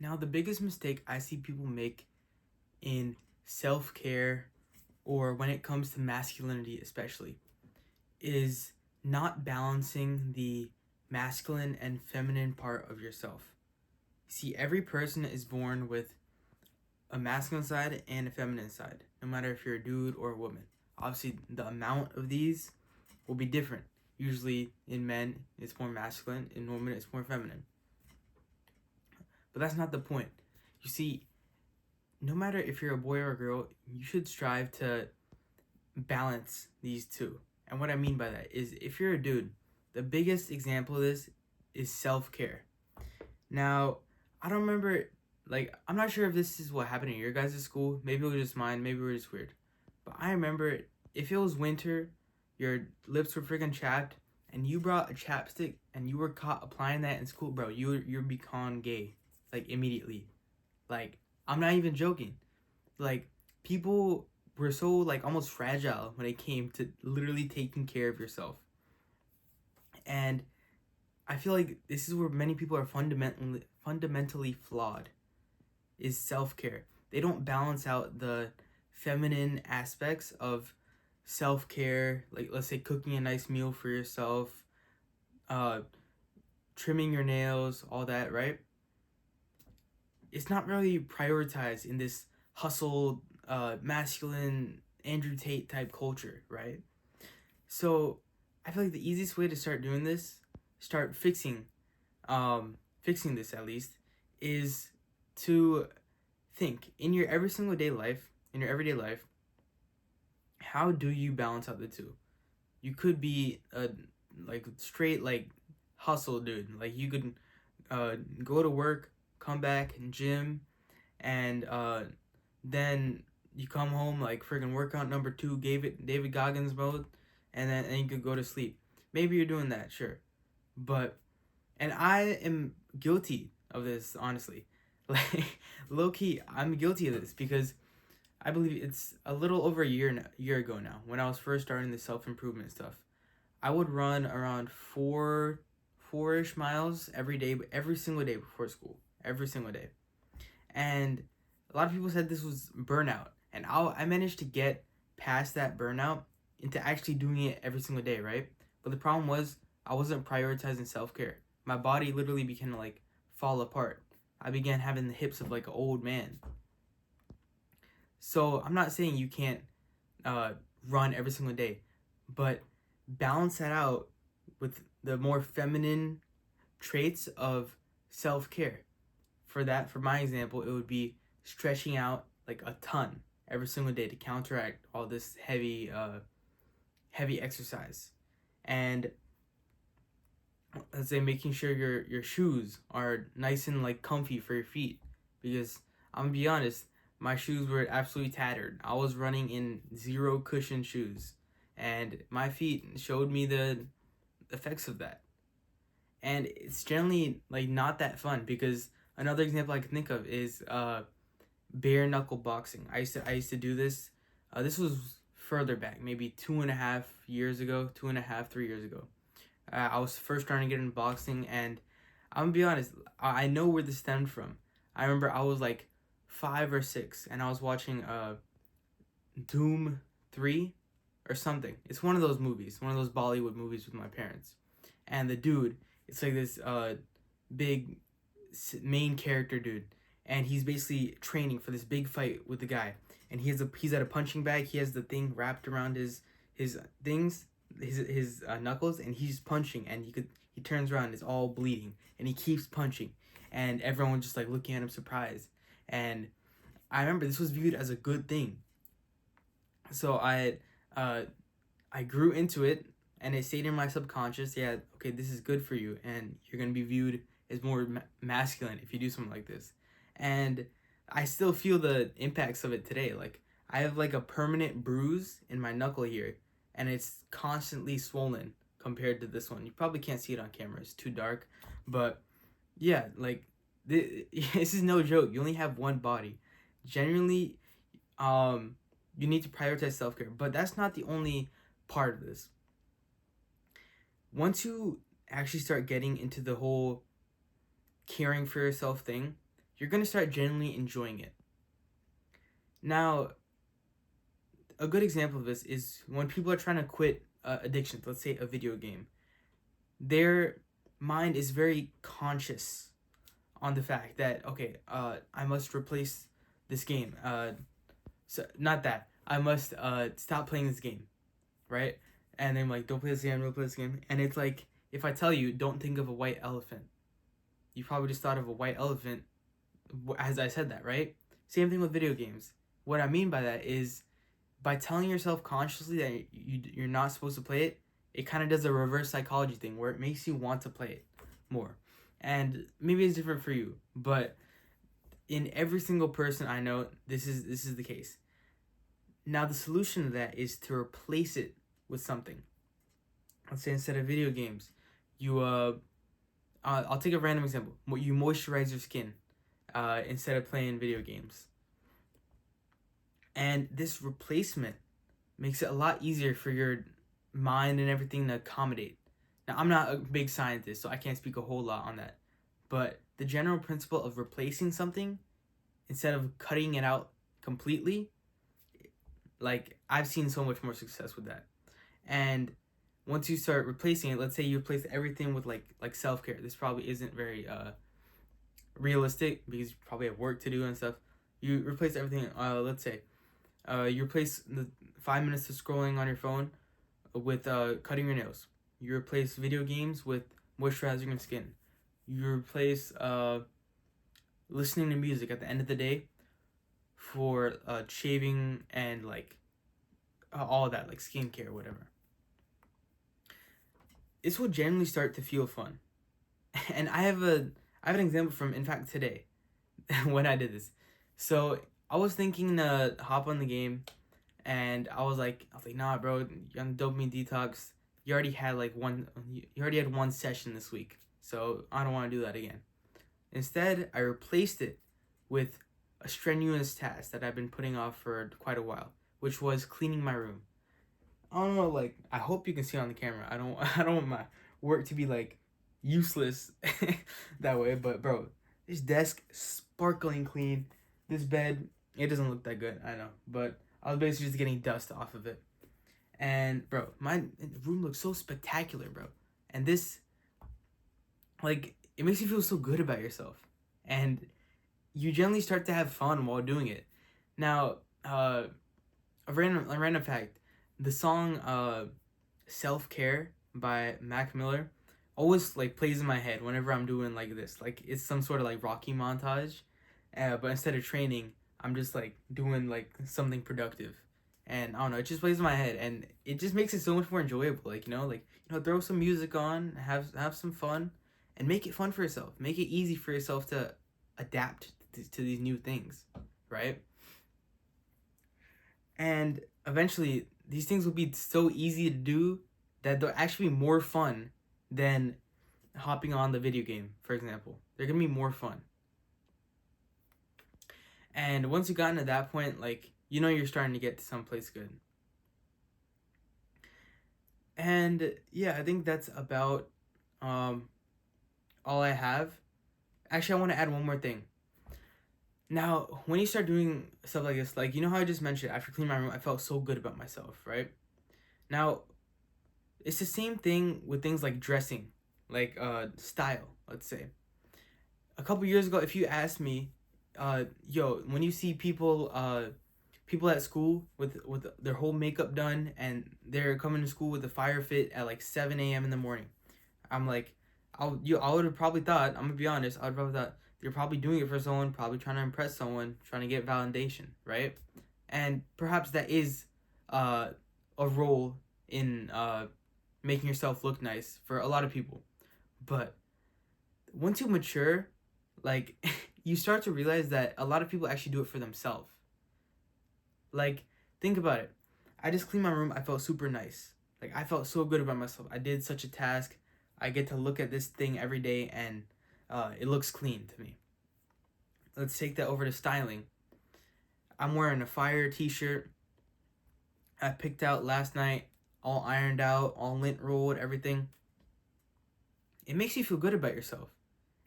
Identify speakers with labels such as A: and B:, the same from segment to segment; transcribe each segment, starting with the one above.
A: Now, the biggest mistake I see people make in self-care, or when it comes to masculinity especially, is not balancing the masculine and feminine part of yourself. See, every person is born with a masculine side and a feminine side, no matter if you're a dude or a woman. Obviously, the amount of these will be different. Usually, in men, it's more masculine, in women, it's more feminine. But that's not the point. You see, no matter if you're a boy or a girl, you should strive to balance these two. And what I mean by that is, if you're a dude, the biggest example of this is self-care. Now, I don't remember, I'm not sure if this is what happened in your guys' school. Maybe it was just mine, maybe it was just weird. But I remember, if it was winter, your lips were freaking chapped, and you brought a chapstick, and you were caught applying that in school, bro, you're become gay, immediately. I'm not even joking. People were so, almost fragile when it came to literally taking care of yourself. And I feel like this is where many people are fundamentally flawed, is self-care. They don't balance out the feminine aspects of self-care, let's say cooking a nice meal for yourself, trimming your nails, all that, right? It's not really prioritized in this hustle, masculine Andrew Tate type culture, right? So I feel like the easiest way to start doing this, start fixing this at least, is to think in your everyday life, how do you balance out the two? You could be a straight hustle dude. You could go to work, come back, gym, and then you come home freaking workout number 2, David Goggins mode, and you could go to sleep. Maybe you're doing that, sure, and I am guilty of this, honestly. Low key, I'm guilty of this because I believe it's a little over a year ago now, when I was first starting the self-improvement stuff. I would run around 4-ish miles every day, every single day before school, every single day. And a lot of people said this was burnout, and I managed to get past that burnout into actually doing it every single day, right? But the problem was, I wasn't prioritizing self-care. My body literally began to fall apart. I began having the hips of an old man. So I'm not saying you can't run every single day, but balance that out with the more feminine traits of self-care. For my example, it would be stretching out a ton every single day to counteract all this heavy exercise. And let's say making sure your shoes are nice and comfy for your feet, because I'm gonna be honest, my shoes were absolutely tattered. I was running in zero cushion shoes, and my feet showed me the effects of that. And it's generally not that fun, because another example I can think of is bare knuckle boxing. I used to do this. This was further back, maybe 2.5 years ago, 3 years ago. I was first trying to get into boxing, and I'm gonna be honest, I know where this stemmed from. I remember I was 5 or 6, and I was watching Doom 3 or something. It's one of those movies, one of those Bollywood movies with my parents. And the dude, it's this big main character dude, and he's basically training for this big fight with the guy. And he's at a punching bag. He has the thing wrapped around his things, his knuckles, and he's punching. And he turns around, it's all bleeding, and he keeps punching, and everyone just looking at him surprised. And I remember this was viewed as a good thing. So I grew into it, and it stayed in my subconscious. Yeah, okay, this is good for you, and you're gonna be viewed as more masculine if you do something like this. And I still feel the impacts of it today. I have a permanent bruise in my knuckle here, and it's constantly swollen compared to this one. You probably can't see it on camera, it's too dark, but yeah, this is no joke. You only have one body. Generally, you need to prioritize self-care, but that's not the only part of this. Once you actually start getting into the whole caring for yourself thing, you're going to start genuinely enjoying it. Now, a good example of this is when people are trying to quit addictions, let's say a video game. Their mind is very conscious on the fact that, okay, I must replace this game. So not that. I must stop playing this game, right? And then like, don't play this game, don't play this game. And it's like, if I tell you, don't think of a white elephant, you probably just thought of a white elephant as I said that, right? Same thing with video games. What I mean by that is, by telling yourself consciously that you're not supposed to play it, it kind of does a reverse psychology thing where it makes you want to play it more. And maybe it's different for you, but in every single person I know, this is the case. Now the solution to that is to replace it with something. Let's say instead of video games, you I'll take a random example. You moisturize your skin instead of playing video games. And this replacement makes it a lot easier for your mind and everything to accommodate. Now, I'm not a big scientist, so I can't speak a whole lot on that. But the general principle of replacing something instead of cutting it out completely, like, I've seen so much more success with that. And once you start replacing it, let's say you replace everything with like self-care. This probably isn't very realistic because you probably have work to do and stuff. You replace everything, let's say you replace the 5 minutes of scrolling on your phone with cutting your nails. You replace video games with moisturizing your skin. You replace listening to music at the end of the day for shaving and like all of that, like skincare, whatever. This will generally start to feel fun. And I have an example from, in fact, today when I did this. So I was thinking to hop on the game, and I was like, nah, bro, you're on dopamine detox. You already had one session this week, so I don't want to do that again. Instead, I replaced it with a strenuous task that I've been putting off for quite a while, which was cleaning my room. I don't know, like, I hope you can see on the camera. I don't want my work to be like useless that way, but bro, this desk sparkling clean. This bed, it doesn't look that good, I know, but I was basically just getting dust off of it. And bro, my room looks so spectacular, bro. And this, like, it makes you feel so good about yourself. And you generally start to have fun while doing it. Now, a random fact, the song Self-Care by Mac Miller always like plays in my head whenever I'm doing like this. Like, it's some sort of like Rocky montage. But instead of training, I'm just like doing like something productive. And I don't know, it just plays in my head, and it just makes it so much more enjoyable. Like, throw some music on, have some fun, and make it fun for yourself. Make it easy for yourself to adapt to these new things, right? And eventually, these things will be so easy to do that they'll actually be more fun than hopping on the video game, for example. They're gonna be more fun. And once you've gotten to that point, like, you're starting to get to someplace good. And yeah, I think that's about all I have. Actually, I want to add one more thing. Now, when you start doing stuff like this, like, how I just mentioned, after cleaning my room, I felt so good about myself, right? Now, it's the same thing with things like dressing, like style, let's say. A couple years ago, if you asked me, when you see people at school with their whole makeup done and they're coming to school with a fire fit at like 7 a.m. in the morning, I'm like, I would have probably thought, I'm gonna be honest, I would have probably thought they're probably doing it for someone, probably trying to impress someone, trying to get validation, right? And perhaps that is a role in making yourself look nice for a lot of people. But once you mature, like, you start to realize that a lot of people actually do it for themselves. Like, think about it. I just cleaned my room. I felt super nice. Like, I felt so good about myself. I did such a task. I get to look at this thing every day, and it looks clean to me. Let's take that over to styling. I'm wearing a fire t-shirt I picked out last night, all ironed out, all lint rolled, everything. It makes you feel good about yourself.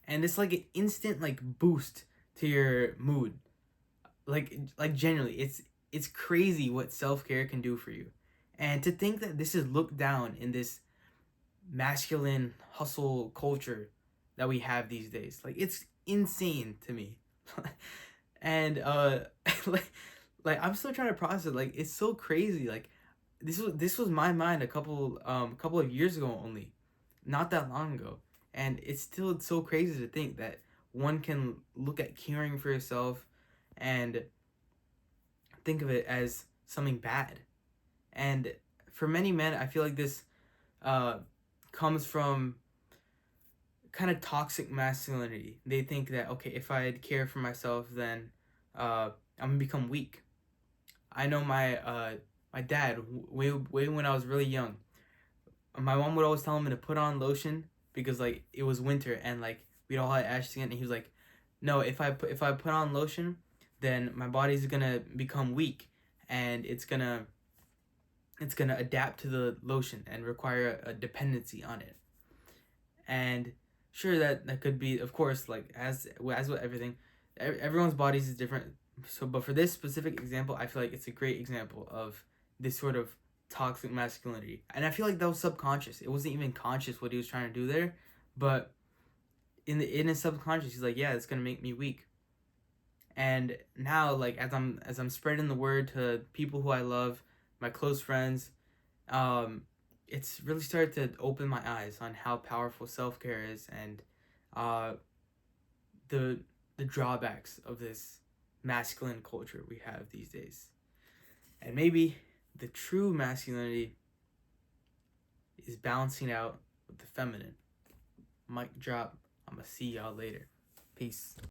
A: And it's like an instant, like, boost to your mood. Like genuinely, it's crazy what self-care can do for you. And to think that this is looked down in this masculine hustle culture that we have these days. Like it's insane to me. And like like I'm still trying to process it. Like it's so crazy. Like this was my mind a couple of years ago only. Not that long ago. And it's still so crazy to think that one can look at caring for yourself and think of it as something bad. And for many men, I feel like this uh, comes from kind of toxic masculinity. They think that, okay, if I care for myself, then I'm gonna become weak. I know my dad way when I was really young. My mom would always tell him to put on lotion because like it was winter and like we'd all had ashy skin, and he was like, no, if I put on lotion, then my body's gonna become weak, and it's gonna adapt to the lotion and require a dependency on it. And sure, that could be, of course, like as with everything, everyone's bodies is different. So but for this specific example, I feel like it's a great example of this sort of toxic masculinity. And I feel like that was subconscious. It wasn't even conscious what he was trying to do there, but in his subconscious, he's like, yeah, it's gonna make me weak. And now, like as I'm spreading the word to people who I love, my close friends, um, it's really started to open my eyes on how powerful self care is, and uh, the the drawbacks of this masculine culture we have these days. And maybe the true masculinity is balancing out with the feminine. Mic drop. I'm gonna see y'all later. Peace.